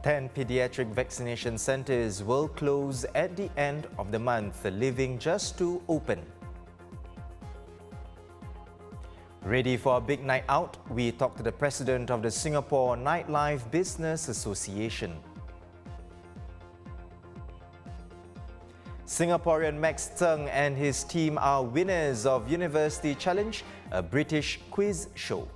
10 pediatric vaccination centres will close at the end of the month, leaving just 2 open. Ready for a big night out? We talked to the president of the Singapore Nightlife Business Association. Singaporean Max Tseng and his team are winners of University Challenge, a British quiz show.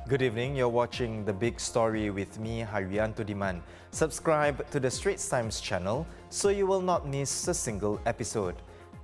Good evening, you're watching The Big Story with me, Haryanto Diman. Subscribe to the Straits Times channel so you will not miss a single episode.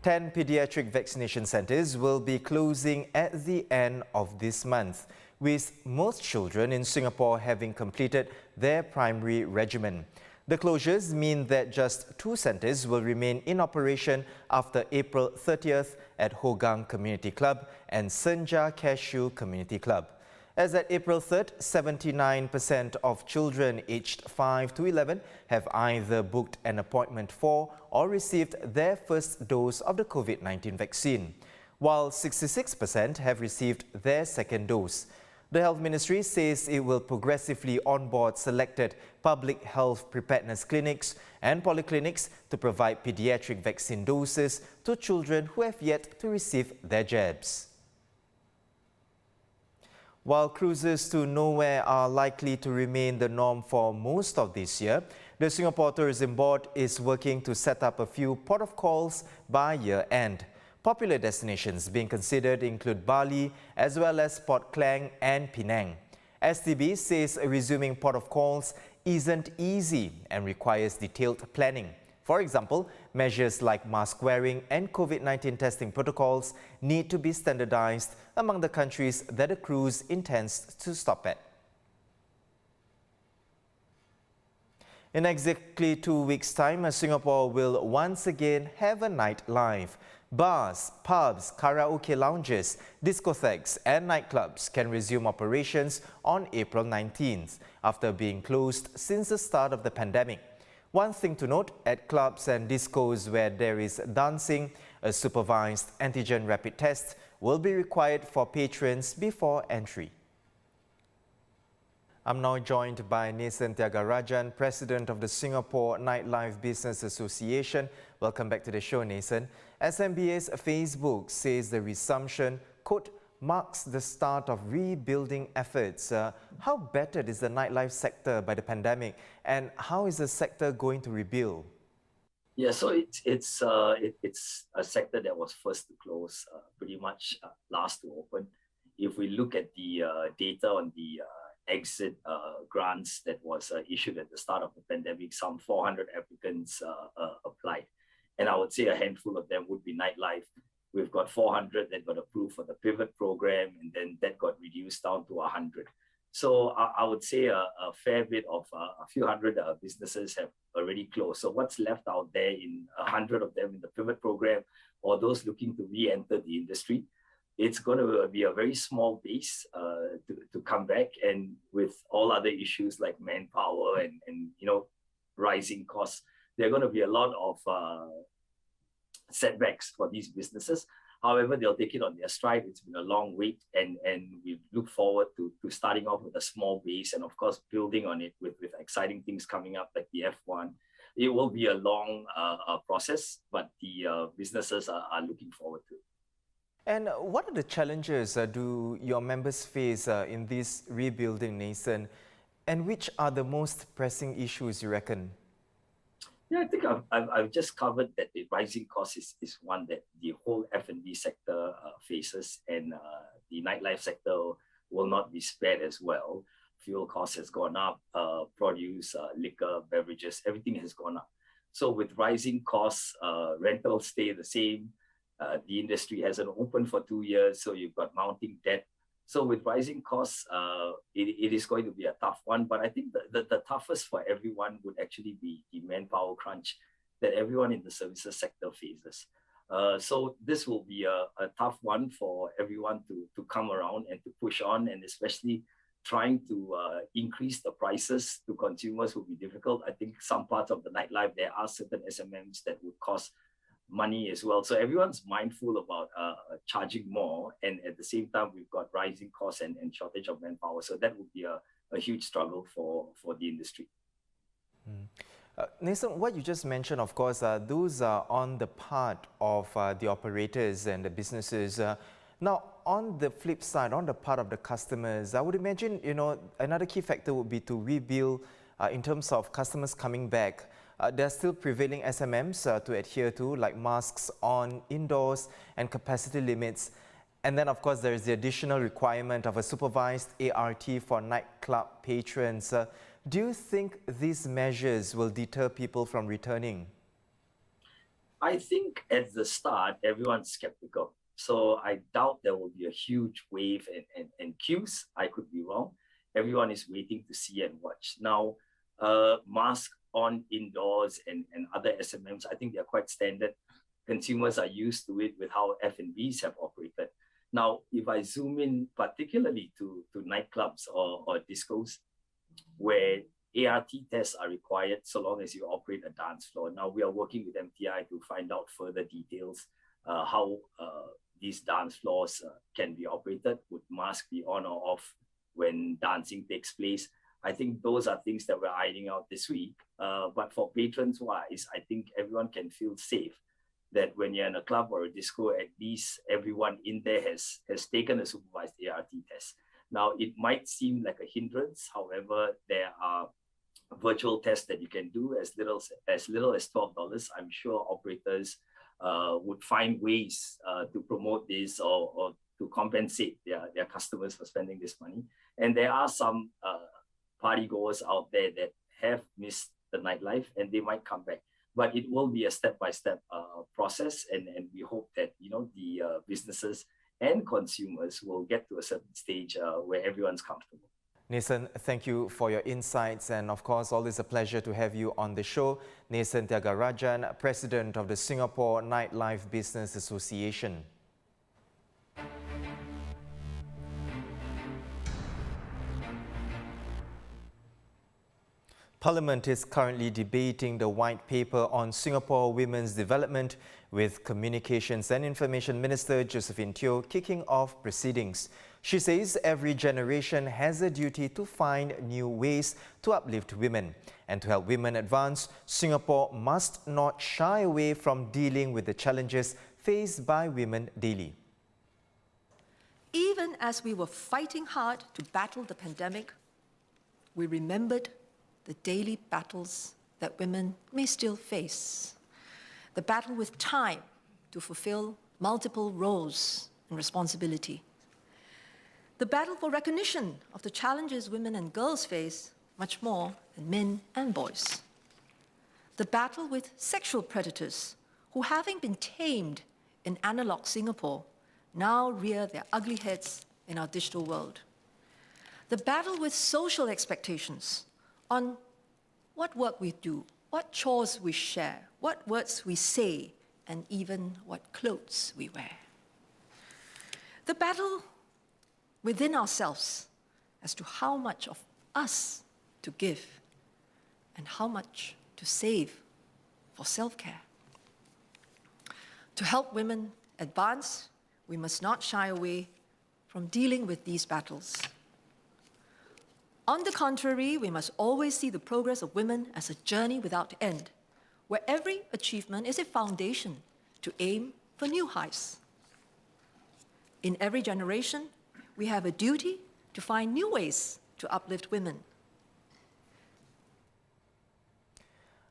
10 pediatric vaccination centres will be closing at the end of this month, with most children in Singapore having completed their primary regimen. The closures mean that just 2 centres will remain in operation after April 30th at Hougang Community Club and Senja Cashew Community Club. As at April 3rd, 79% of children aged 5 to 11 have either booked an appointment for or received their first dose of the COVID-19 vaccine, while 66% have received their second dose. The Health Ministry says it will progressively onboard selected public health preparedness clinics and polyclinics to provide pediatric vaccine doses to children who have yet to receive their jabs. While cruises to nowhere are likely to remain the norm for most of this year, the Singapore Tourism Board is working to set up a few port of calls by year-end. Popular destinations being considered include Bali as well as Port Klang and Penang. STB says resuming port of calls isn't easy and requires detailed planning. For example, measures like mask wearing and COVID-19 testing protocols need to be standardized among the countries that a cruise intends to stop at. In exactly 2 weeks' time, Singapore will once again have a nightlife. Bars, pubs, karaoke lounges, discotheques and nightclubs can resume operations on April 19th after being closed since the start of the pandemic. One thing to note, at clubs and discos where there is dancing, a supervised antigen rapid test will be required for patrons before entry. I'm now joined by Nasen Thiagarajan, President of the Singapore Nightlife Business Association. Welcome back to the show, Nasen. SMBA's Facebook says the resumption, quote, marks the start of rebuilding efforts. How battered is the nightlife sector by the pandemic, and how is the sector going to rebuild? Yeah, so it's a sector that was first to close, pretty much last to open. If we look at the data on the exit grants that was issued at the start of the pandemic, some 400 applicants applied, and I would say a handful of them would be nightlife. We've got 400 that got approved for the pivot program, and then that got reduced down to 100. So I would say a fair bit of a few hundred businesses have already closed. So what's left out there in 100 of them in the pivot program, or those looking to re-enter the industry, it's going to be a very small base to come back. And with all other issues like manpower and rising costs, there are going to be a lot of setbacks for these businesses. However, they'll take it on their stride. It's been a long wait, and we look forward to starting off with a small base and, of course, building on it with exciting things coming up like the F1. It will be a long process, but the businesses are looking forward to it. And what are the challenges do your members face in this rebuilding, Nasen? And which are the most pressing issues, you reckon? Yeah, I think I've just covered that the rising cost is one that the whole F&B sector faces, and the nightlife sector will not be spared as well. Fuel costs has gone up, produce, liquor, beverages, everything has gone up. So with rising costs, rentals stay the same. The industry hasn't opened for 2 years, so you've got mounting debt. So with rising costs, it is going to be a tough one. But I think the toughest for everyone would actually be the manpower crunch that everyone in the services sector faces. So this will be a tough one for everyone to come around and to push on, and especially trying to increase the prices to consumers would be difficult. I think some parts of the nightlife, there are certain SMMs that would cost money as well. So everyone's mindful about charging more. And at the same time, we've got rising costs and shortage of manpower. So that would be a huge struggle for the industry. Nasen, what you just mentioned, of course, those are on the part of the operators and the businesses. Now, on the flip side, on the part of the customers, I would imagine, another key factor would be to rebuild in terms of customers coming back. There are still prevailing SMMs to adhere to, like masks on indoors and capacity limits. And then, of course, there is the additional requirement of a supervised ART for nightclub patrons. Do you think these measures will deter people from returning? I think at the start, everyone's skeptical. So I doubt there will be a huge wave and queues. I could be wrong. Everyone is waiting to see and watch. Now, mask on indoors and other SMMs, I think they're quite standard. Consumers are used to it with how F&Bs have operated. Now, if I zoom in particularly to nightclubs or discos, where ART tests are required so long as you operate a dance floor. Now, we are working with MTI to find out further details, how these dance floors can be operated. Would masks be on or off when dancing takes place? I think those are things that we're ironing out this week. But for patrons-wise, I think everyone can feel safe that when you're in a club or a disco, at least everyone in there has taken a supervised ART test. Now, it might seem like a hindrance. However, there are virtual tests that you can do as little as $12. I'm sure operators would find ways to promote this or to compensate their customers for spending this money. And there are some partygoers out there that have missed the nightlife and they might come back. But it will be a step-by-step process, and we hope that the businesses and consumers will get to a certain stage where everyone's comfortable. Nasen, thank you for your insights, and of course, always a pleasure to have you on the show. Nasen Thiagarajan, President of the Singapore Nightlife Business Association. Parliament is currently debating the White Paper on Singapore Women's Development, with Communications and Information Minister Josephine Teo kicking off proceedings. She says every generation has a duty to find new ways to uplift women. And to help women advance, Singapore must not shy away from dealing with the challenges faced by women daily. Even as we were fighting hard to battle the pandemic, we remembered the daily battles that women may still face. The battle with time to fulfill multiple roles and responsibility. The battle for recognition of the challenges women and girls face much more than men and boys. The battle with sexual predators who, having been tamed in analog Singapore, now rear their ugly heads in our digital world. The battle with social expectations on what work we do, what chores we share, what words we say, and even what clothes we wear. The battle within ourselves as to how much of us to give and how much to save for self-care. To help women advance, we must not shy away from dealing with these battles. On the contrary, we must always see the progress of women as a journey without end, where every achievement is a foundation to aim for new heights. In every generation, we have a duty to find new ways to uplift women.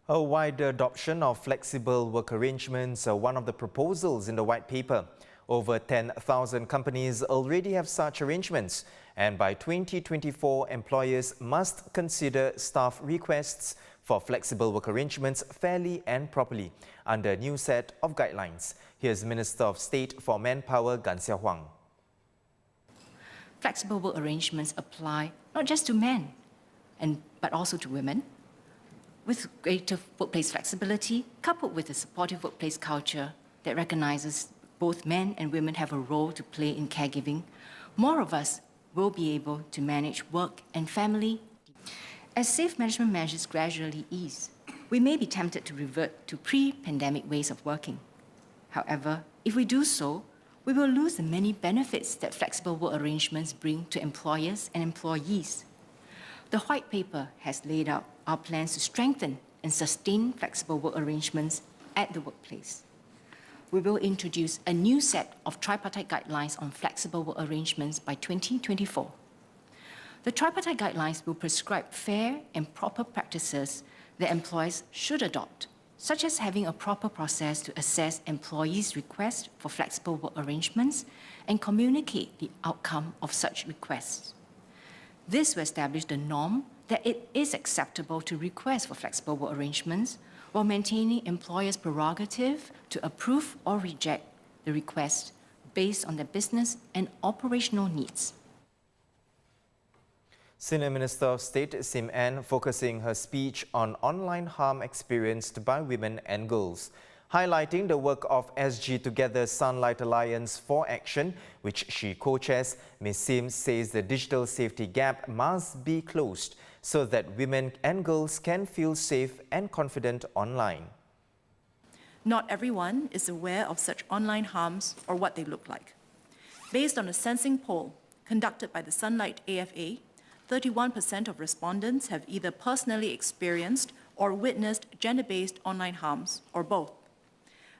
A wider adoption of flexible work arrangements are one of the proposals in the White Paper. Over 10,000 companies already have such arrangements, and by 2024, employers must consider staff requests for flexible work arrangements fairly and properly under a new set of guidelines. Here's Minister of State for Manpower, Gan Sia Huang. Flexible work arrangements apply not just to men, but also to women. With greater workplace flexibility, coupled with a supportive workplace culture that recognizes both men and women have a role to play in caregiving, more of us will be able to manage work and family. As safe management measures gradually ease, we may be tempted to revert to pre-pandemic ways of working. However, if we do so, we will lose the many benefits that flexible work arrangements bring to employers and employees. The White Paper has laid out our plans to strengthen and sustain flexible work arrangements at the workplace. We will introduce a new set of tripartite guidelines on flexible work arrangements by 2024. The tripartite guidelines will prescribe fair and proper practices that employers should adopt, such as having a proper process to assess employees' requests for flexible work arrangements and communicate the outcome of such requests. This will establish the norm that it is acceptable to request for flexible work arrangements while maintaining employers' prerogative to approve or reject the request based on their business and operational needs. Senior Minister of State Sim Ann focusing her speech on online harm experienced by women and girls, highlighting the work of SG Together Sunlight Alliance for Action, which she co-chairs. Ms. Sim says the digital safety gap must be closed so that women and girls can feel safe and confident online. Not everyone is aware of such online harms or what they look like. Based on a sensing poll conducted by the Sunlight AFA, 31% of respondents have either personally experienced or witnessed gender-based online harms, or both.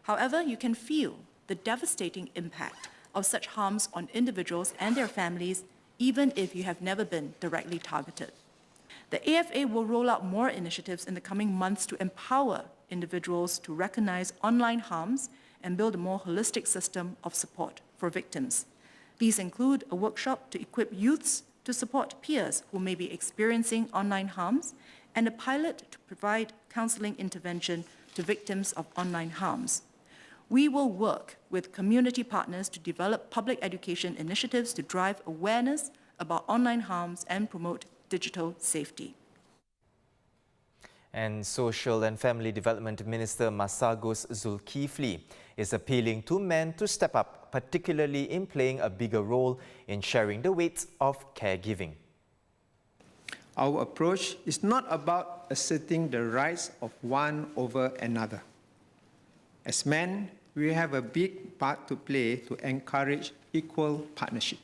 However, you can feel the devastating impact of such harms on individuals and their families, even if you have never been directly targeted. The AFA will roll out more initiatives in the coming months to empower individuals to recognize online harms and build a more holistic system of support for victims. These include a workshop to equip youths to support peers who may be experiencing online harms, and a pilot to provide counseling intervention to victims of online harms. We will work with community partners to develop public education initiatives to drive awareness about online harms and promote digital safety. And Social and Family Development Minister Masagos Zulkifli is appealing to men to step up, particularly in playing a bigger role in sharing the weight of caregiving. Our approach is not about asserting the rights of one over another. As men, we have a big part to play to encourage equal partnership.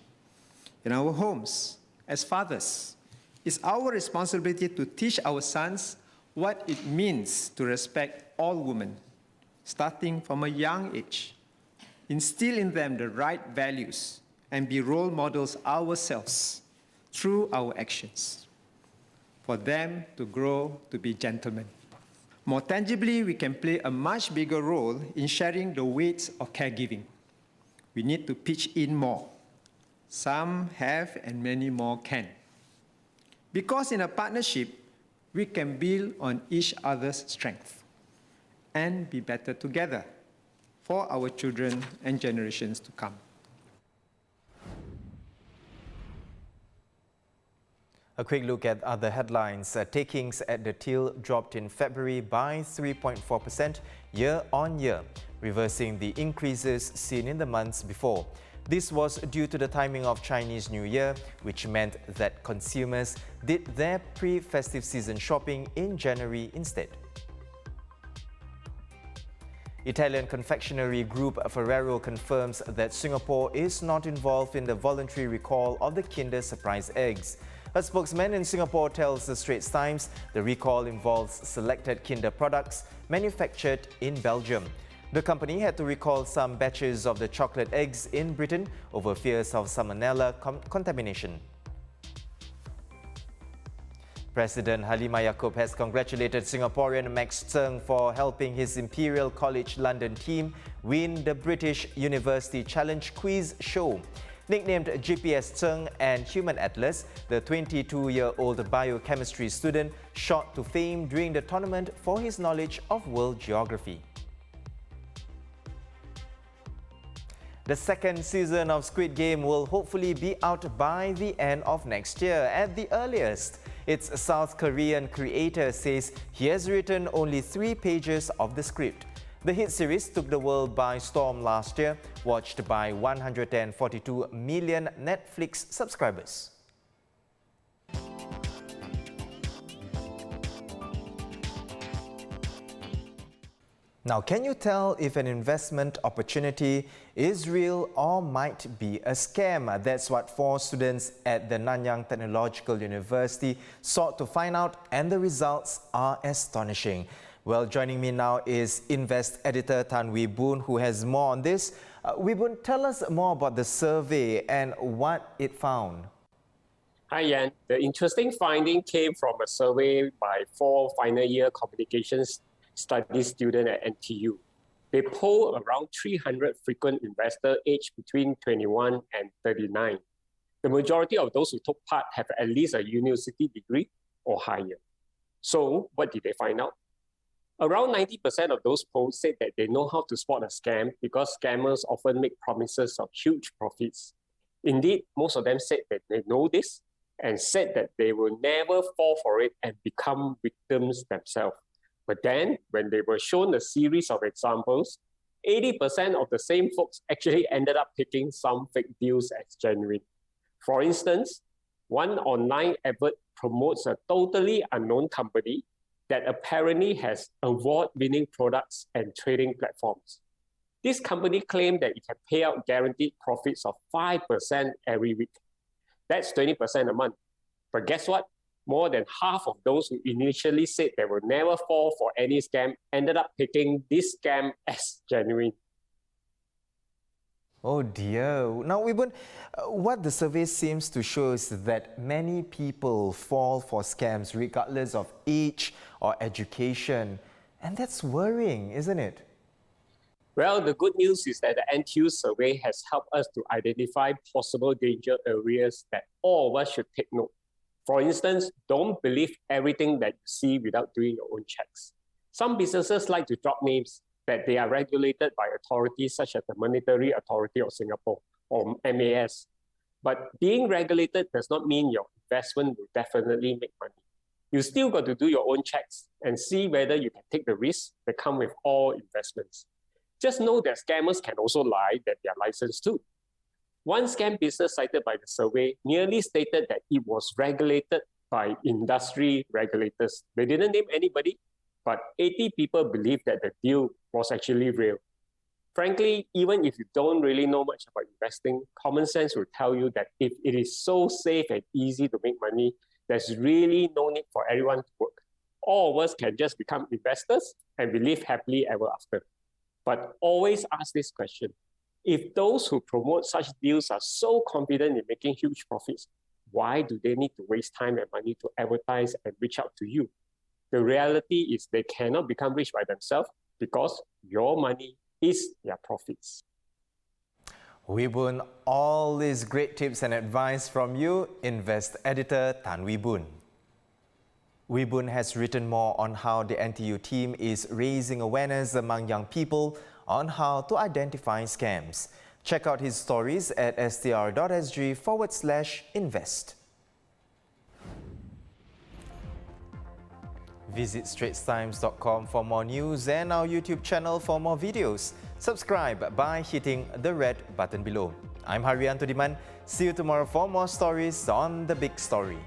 In our homes, as fathers, it's our responsibility to teach our sons what it means to respect all women, starting from a young age, instill in them the right values, and be role models ourselves through our actions, for them to grow to be gentlemen. More tangibly, we can play a much bigger role in sharing the weight of caregiving. We need to pitch in more. Some have and many more can. Because in a partnership, we can build on each other's strength and be better together for our children and generations to come. A quick look at other headlines. Takings at the till dropped in February by 3.4% year-on-year, reversing the increases seen in the months before. This was due to the timing of Chinese New Year, which meant that consumers did their pre-festive season shopping in January instead. Italian confectionery group Ferrero confirms that Singapore is not involved in the voluntary recall of the Kinder Surprise eggs. A spokesman in Singapore tells the Straits Times the recall involves selected Kinder products manufactured in Belgium. The company had to recall some batches of the chocolate eggs in Britain over fears of salmonella contamination. President Halimah Yacob has congratulated Singaporean Max Tseng for helping his Imperial College London team win the British University Challenge Quiz Show. Nicknamed GPS Tseng and Human Atlas, the 22-year-old biochemistry student shot to fame during the tournament for his knowledge of world geography. The second season of Squid Game will hopefully be out by the end of next year at the earliest. Its South Korean creator says he has written only 3 pages of the script. The hit series took the world by storm last year, watched by 142 million Netflix subscribers. Now, can you tell if an investment opportunity is real or might be a scam? That's what 4 students at the Nanyang Technological University sought to find out, and the results are astonishing. Well, joining me now is Invest editor Tan Wee Boon, who has more on this. Wee Boon, tell us more about the survey and what it found. Hi, Yan. The interesting finding came from a survey by 4 final year communications studies students at NTU. They polled around 300 frequent investors aged between 21 and 39. The majority of those who took part have at least a university degree or higher. So what did they find out? Around 90% of those polled said that they know how to spot a scam because scammers often make promises of huge profits. Indeed, most of them said that they know this and said that they will never fall for it and become victims themselves. But then, when they were shown a series of examples, 80% of the same folks actually ended up picking some fake deals as genuine. For instance, one online advert promotes a totally unknown company that apparently has award-winning products and trading platforms. This company claimed that it can pay out guaranteed profits of 5% every week. That's 20% a month. But guess what? More than half of those who initially said they will never fall for any scam ended up picking this scam as genuine. Oh dear. Now, Wee Boon, what the survey seems to show is that many people fall for scams regardless of age or education. And that's worrying, isn't it? Well, the good news is that the NTU survey has helped us to identify possible danger areas that all of us should take note. For instance, don't believe everything that you see without doing your own checks. Some businesses like to drop names that they are regulated by authorities such as the Monetary Authority of Singapore, or MAS. But being regulated does not mean your investment will definitely make money. You still got to do your own checks and see whether you can take the risks that come with all investments. Just know that scammers can also lie that they are licensed too. One scam business cited by the survey merely stated that it was regulated by industry regulators. They didn't name anybody, but 80 people believed that the deal was actually real. Frankly, even if you don't really know much about investing, common sense will tell you that if it is so safe and easy to make money, there's really no need for everyone to work. All of us can just become investors and we live happily ever after. But always ask this question. If those who promote such deals are so confident in making huge profits, why do they need to waste time and money to advertise and reach out to you? The reality is they cannot become rich by themselves because your money is their profits. Wee Boon, all these great tips and advice from you, Invest editor Tan Wee Boon. Wee Boon has written more on how the NTU team is raising awareness among young people on how to identify scams. Check out his stories at str.sg/invest. Visit straitstimes.com for more news and our YouTube channel for more videos. Subscribe by hitting the red button below. I'm Haryanto Diman. See you tomorrow for more stories on The Big Story.